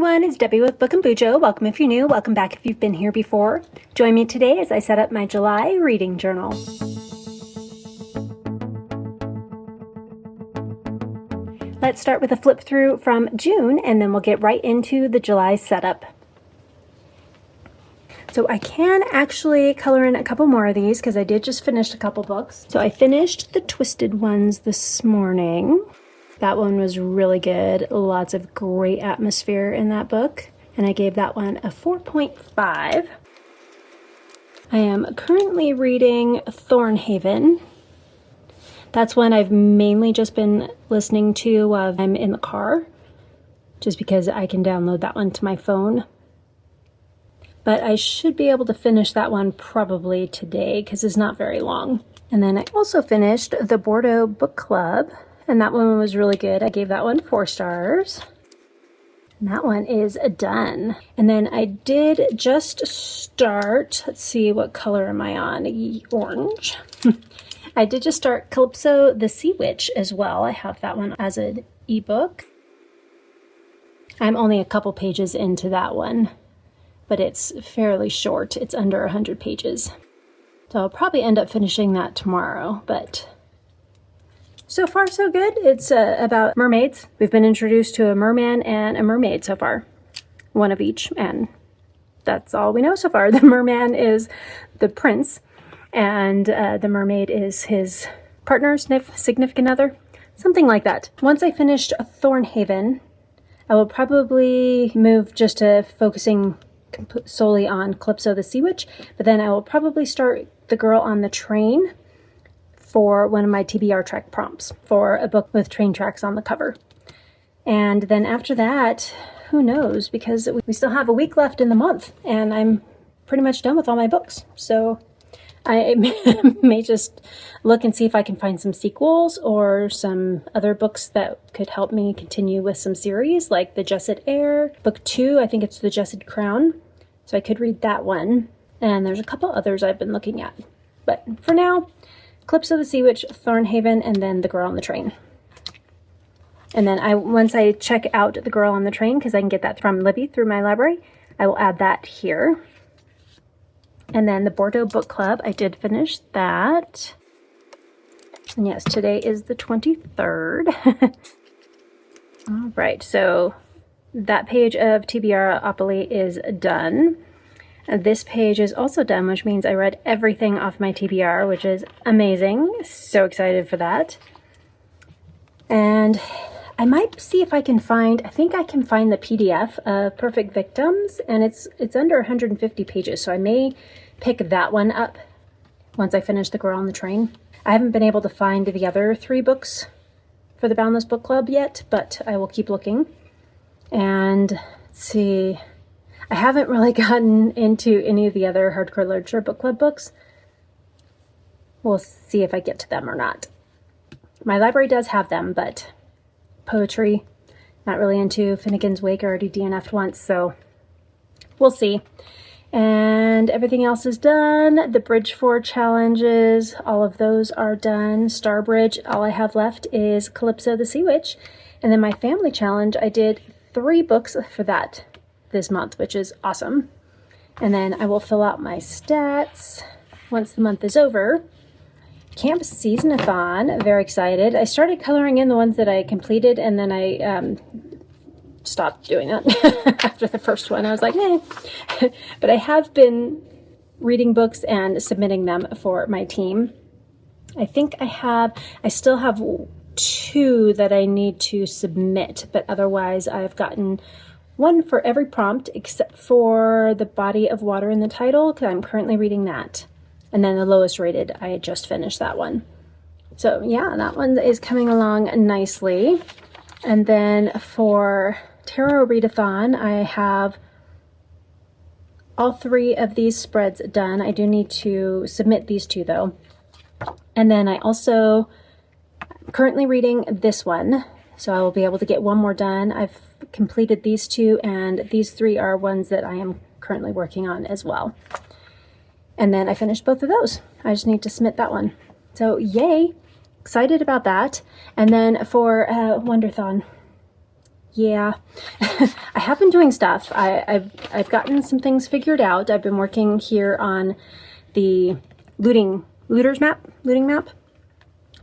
everyone, it's Debbie with Book and Bujo. Welcome if you're new, welcome back if you've been here before. Join me today as I set up my July reading journal. Let's start with a flip through from June and then we'll get right into the July setup. So I can actually color in a couple more of these because I did just finish a couple books. So I finished the Twisted ones this morning. That one was really good. Lots of great atmosphere in that book. And I gave that one a 4.5. I am currently reading Thornhaven. That's one I've mainly just been listening to while I'm in the car, just because I can download that one to my phone. But I should be able to finish that one probably today because it's not very long. And then I also finished the Bordeaux Book Club. And that one was really good. I gave that one 4 stars. And that one is done. And then I did just start, let's see, what color am I on? Orange. I did just start Calypso the Sea Witch as well. I have that one as an ebook. I'm only a couple pages into that one, but it's fairly short. It's under 100 pages. So I'll probably end up finishing that tomorrow, but so far, so good. It's about mermaids. We've been introduced to a merman and a mermaid so far. One of each, and that's all we know so far. The merman is the prince, and the mermaid is his partner, significant other, something like that. Once I finished Thornhaven, I will probably move just to focusing solely on Calypso the Sea Witch, but then I will probably start The Girl on the Train for one of my TBR track prompts for a book with train tracks on the cover. And then after that, who knows, because we still have a week left in the month and I'm pretty much done with all my books. So I may just look and see if I can find some sequels or some other books that could help me continue with some series like the Jessed Heir. Book 2, I think it's the Jessed Crown. So I could read that one. And there's a couple others I've been looking at. But for now, Calypso the Sea Witch, Thornhaven, and then The Girl on the Train. And then once I check out The Girl on the Train, because I can get that from Libby through my library, I will add that here. And then the Bordeaux Book Club, I did finish that. And yes, today is the 23rd. All right, so that page of TBRopoly is done. This page is also done, which means I read everything off my TBR, which is amazing. So excited for that. And I might see if I can find, I think I can find the PDF of Perfect Victims, and it's under 150 pages, so I may pick that one up once I finish The Girl on the Train. I haven't been able to find the other 3 books for the Boundless Book Club yet, but I will keep looking. And let's see, I haven't really gotten into any of the other hardcore literature book club books. We'll see if I get to them or not. My library does have them, but poetry, not really into. Finnegan's Wake, I already DNF'd once, so we'll see. And everything else is done. The Bridge 4 challenges, all of those are done. Starbridge, all I have left is Calypso the Sea Witch. And then my family challenge, I did 3 books for that this month, which is awesome. And then I will fill out my stats once the month is over. Camp Seasonathon, very excited. I started coloring in the ones that I completed, and then I stopped doing that after the first one. I was like, eh. But I have been reading books and submitting them for my team. I think I still have 2 that I need to submit, but otherwise I've gotten 1 for every prompt except for The Body of Water in the title, because I'm currently reading that. And then the lowest rated, I just finished that one. So yeah, that one is coming along nicely. And then for Tarot Readathon, I have all 3 of these spreads done. I do need to submit these 2 though. And then I also currently reading this one, so I will be able to get 1 more done. I've completed these 2, and these 3 are ones that I am currently working on as well. And then I finished both of those. I just need to submit that one. So yay, excited about that. And then for Wonderthon, yeah, I have been doing stuff. I've gotten some things figured out. I've been working here on the looting map.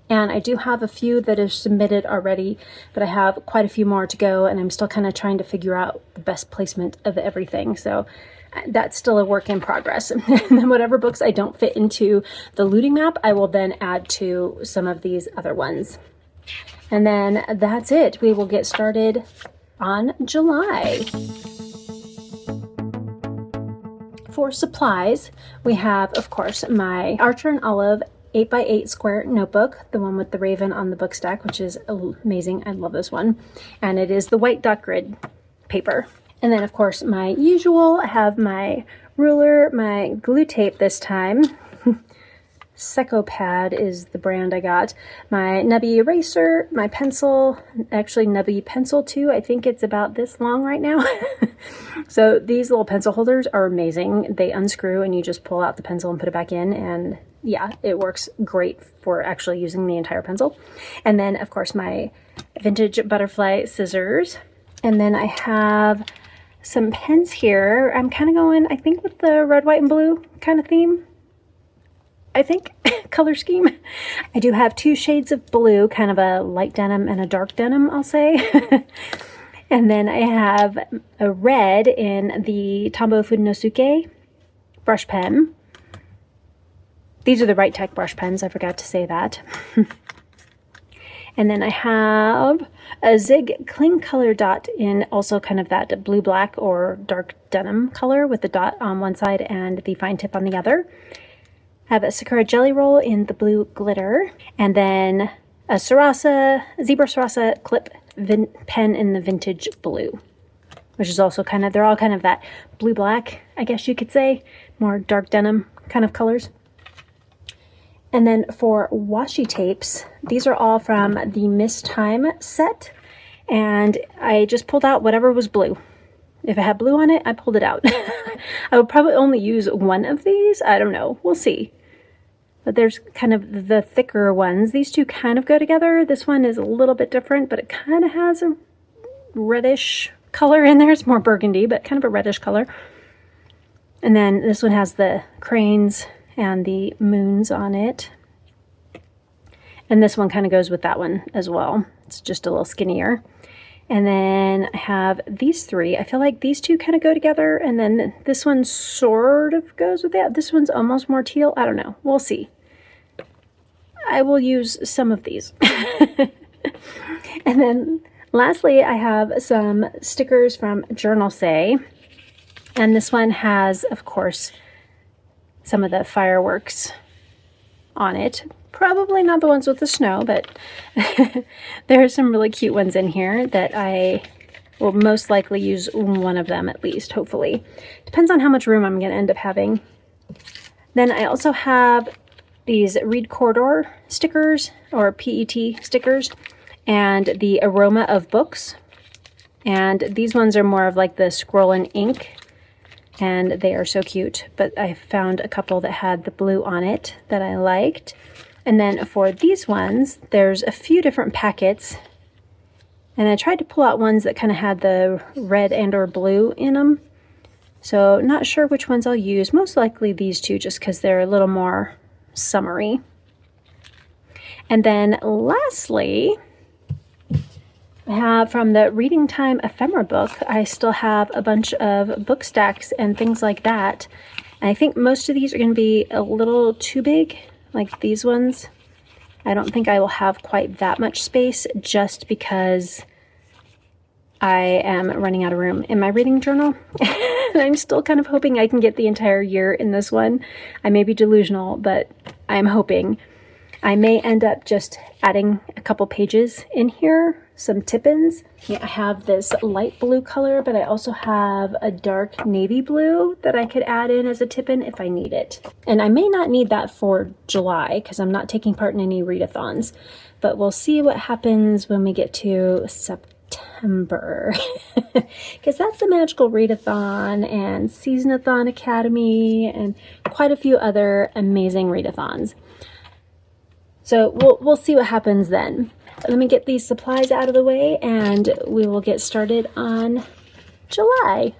And I do have a few that are submitted already, but I have quite a few more to go, and I'm still kind of trying to figure out the best placement of everything. So that's still a work in progress. And then whatever books I don't fit into the looting map, I will then add to some of these other ones. And then that's it. We will get started on July. For supplies, we have, of course, my Archer and Olive 8x8 square notebook, the one with the raven on the book stack, which is amazing. I love this one. And it is the white dot grid paper. And then, of course, my usual, I have my ruler, my glue tape this time. Secopad is the brand I got. My nubby eraser, my pencil, actually nubby pencil too. I think it's about this long right now. So these little pencil holders are amazing. They unscrew and you just pull out the pencil and put it back in, and yeah, it works great for actually using the entire pencil. And then, of course, my vintage butterfly scissors. And then I have some pens here. I'm kind of going, I think, with the red, white, and blue kind of theme. I think, color scheme. I do have 2 shades of blue, kind of a light denim and a dark denim, I'll say. And then I have a red in the Tombow Fudenosuke brush pen. These are the Right Tech brush pens, I forgot to say that. And then I have a Zig Cling Color dot in also kind of that blue-black or dark denim color with the dot on one side and the fine tip on the other. I have a Sakura Jelly Roll in the blue glitter, and then a Zebra Sarasa clip pen in the vintage blue, which is also kind of, they're all kind of that blue-black, I guess you could say, more dark denim kind of colors. And then for washi tapes, these are all from the Miss Time set, and I just pulled out whatever was blue. If it had blue on it, I pulled it out. I would probably only use one of these. I don't know. We'll see. But there's kind of the thicker ones. These two kind of go together. This one is a little bit different, but it kind of has a reddish color in there. It's more burgundy, but kind of a reddish color. And then this one has the cranes and the moons on it. And this one kind of goes with that one as well. It's just a little skinnier. And then I have these 3. I feel like these 2 kind of go together, and then this one sort of goes with that. This one's almost more teal. I don't know. We'll see. I will use some of these. And then lastly, I have some stickers from Journal Say. And this one has, of course, some of the fireworks on it. Probably not the ones with the snow, but there are some really cute ones in here that I will most likely use one of them at least, hopefully. Depends on how much room I'm going to end up having. Then I also have these Read Corridor stickers, or PET stickers, and the Aroma of Books. And these ones are more of like the scroll and ink, and they are so cute. But I found a couple that had the blue on it that I liked. And then for these ones, there's a few different packets, and I tried to pull out ones that kind of had the red and or blue in them. So not sure which ones I'll use. Most likely these 2, just because they're a little more summery. And then lastly, I have from the Reading Time ephemera book, I still have a bunch of book stacks and things like that. And I think most of these are going to be a little too big. Like these ones, I don't think I will have quite that much space, just because I am running out of room in my reading journal. And I'm still kind of hoping I can get the entire year in this one. I may be delusional, but I'm hoping. I may end up just adding a couple pages in here, some tip-ins. Yeah, I have this light blue color, but I also have a dark navy blue that I could add in as a tip-in if I need it. And I may not need that for July because I'm not taking part in any readathons, but we'll see what happens when we get to September. Because that's the Magical Readathon and Seasonathon Academy and quite a few other amazing readathons. So we'll see what happens then. Let me get these supplies out of the way and we will get started on July.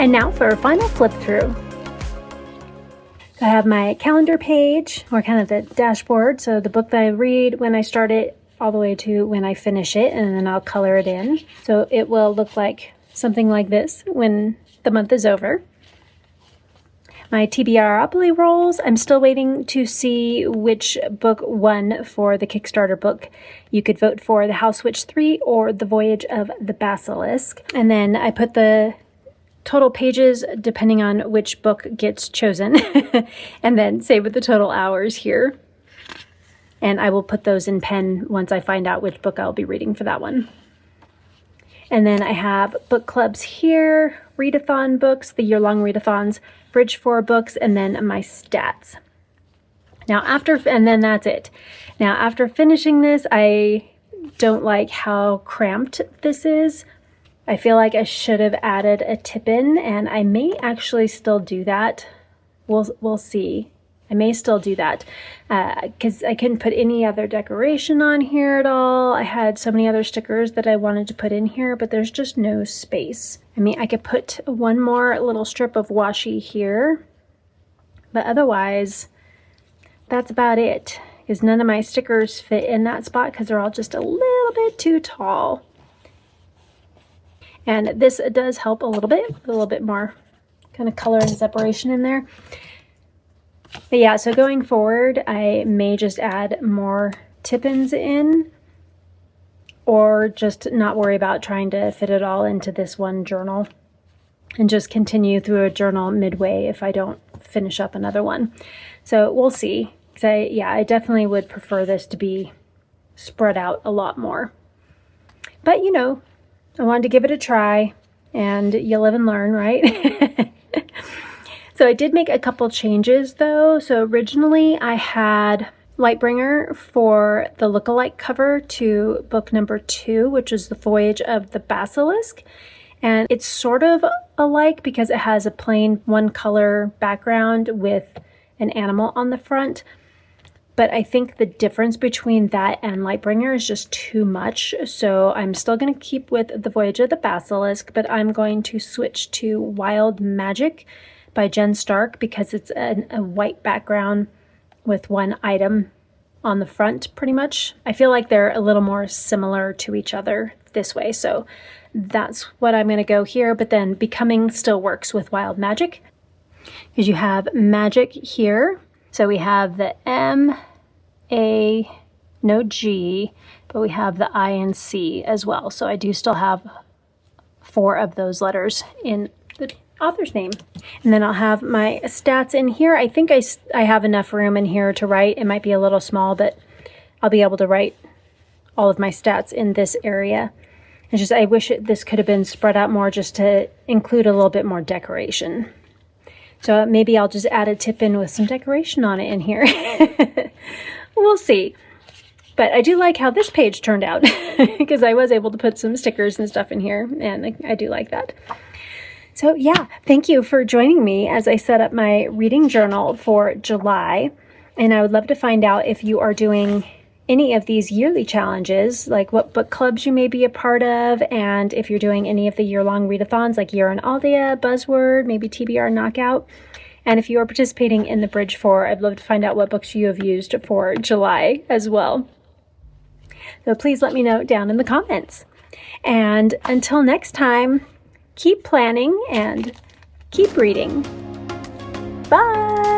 And now for a final flip through. I have my calendar page, or kind of the dashboard, so the book that I read when I start it all the way to when I finish it, and then I'll color it in. So it will look like something like this when the month is over. My TBRopoly rolls, I'm still waiting to see which book won for the Kickstarter book. You could vote for The House Witch 3 or The Voyage of the Basilisk. And then I put the total pages depending on which book gets chosen. And then same with the total hours here. And I will put those in pen once I find out which book I'll be reading for that one. And then I have book clubs here, readathon books, the year-long readathons, Bridge 4 books, and then my stats. Now and then that's it. Now after finishing this, I don't like how cramped this is. I feel like I should have added a tip-in, and I may actually still do that. We'll see. I may still do that because I couldn't put any other decoration on here at all. I had so many other stickers that I wanted to put in here, but there's just no space. I mean, I could put one more little strip of washi here, but otherwise, that's about it. Because none of my stickers fit in that spot because they're all just a little bit too tall. And this does help a little bit more kind of color and separation in there. But yeah, so going forward, I may just add more tip-ins in, or just not worry about trying to fit it all into this one journal and just continue through a journal midway if I don't finish up another one. So we'll see. So I definitely would prefer this to be spread out a lot more. But you know, I wanted to give it a try, and you live and learn, right? So I did make a couple changes though. So originally I had Lightbringer for the lookalike cover to book number 2, which is The Voyage of the Basilisk. And it's sort of alike because it has a plain one color background with an animal on the front. But I think the difference between that and Lightbringer is just too much. So I'm still going to keep with The Voyage of the Basilisk, but I'm going to switch to Wild Magic by Jen Stark because it's a white background with one item on the front pretty much. I feel like they're a little more similar to each other this way. So that's what I'm going to go here. But then Becoming still works with Wild Magic because you have magic here. So we have the M, A, no G, but we have the I and C as well. So I do still have 4 of those letters in the author's name. And then I'll have my stats in here. I think I have enough room in here to write. It might be a little small, but I'll be able to write all of my stats in this area. It's just I wish this could have been spread out more just to include a little bit more decoration. So maybe I'll just add a tip in with some decoration on it in here. We'll see. But I do like how this page turned out because I was able to put some stickers and stuff in here, and I do like that. So yeah, thank you for joining me as I set up my reading journal for July. And I would love to find out if you are doing any of these yearly challenges, like what book clubs you may be a part of, and if you're doing any of the year-long readathons like Year in Aldea, Buzzword, maybe TBR Knockout. And if you are participating in the Bridge 4, I'd love to find out what books you have used for July as well. So please let me know down in the comments. And until next time, keep planning and keep reading. Bye!